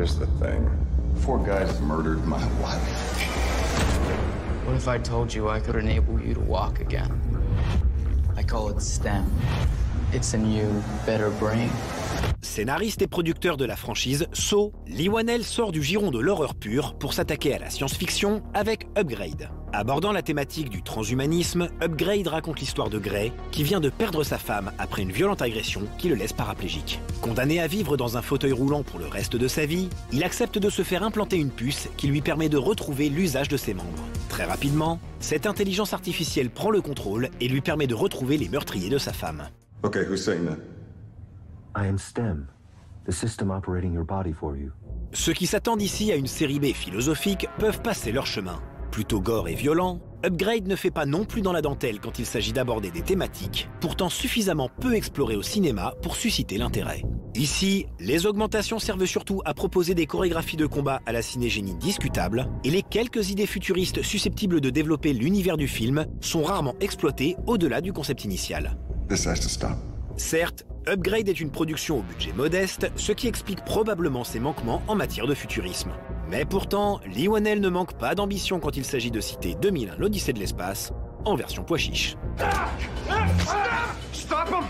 Here's the thing. 4 guys murdered my wife. What if I told you I could enable you to walk again? I call it STEM. It's a new, better brain. Scénariste et producteur de la franchise Saw, Leigh Whannell sort du giron de l'horreur pure pour s'attaquer à la science-fiction avec Upgrade. Abordant la thématique du transhumanisme, Upgrade raconte l'histoire de Gray, qui vient de perdre sa femme après une violente agression qui le laisse paraplégique. Condamné à vivre dans un fauteuil roulant pour le reste de sa vie, il accepte de se faire implanter une puce qui lui permet de retrouver l'usage de ses membres. Très rapidement, cette intelligence artificielle prend le contrôle et lui permet de retrouver les meurtriers de sa femme. Okay, who's saying that? I am STEM, the system operating your body for you. Ceux qui s'attendent ici à une série B philosophique peuvent passer leur chemin. Plutôt gore et violent, Upgrade ne fait pas non plus dans la dentelle quand il s'agit d'aborder des thématiques, pourtant suffisamment peu explorées au cinéma pour susciter l'intérêt. Ici, les augmentations servent surtout à proposer des chorégraphies de combat à la cinégénie discutable, et les quelques idées futuristes susceptibles de développer l'univers du film sont rarement exploitées au-delà du concept initial. This has to stop. Certes, Upgrade est une production au budget modeste, ce qui explique probablement ses manquements en matière de futurisme. Mais pourtant, Leigh Whannell ne manque pas d'ambition quand il s'agit de citer 2001 l'Odyssée de l'espace, en version pois chiche. Stop him!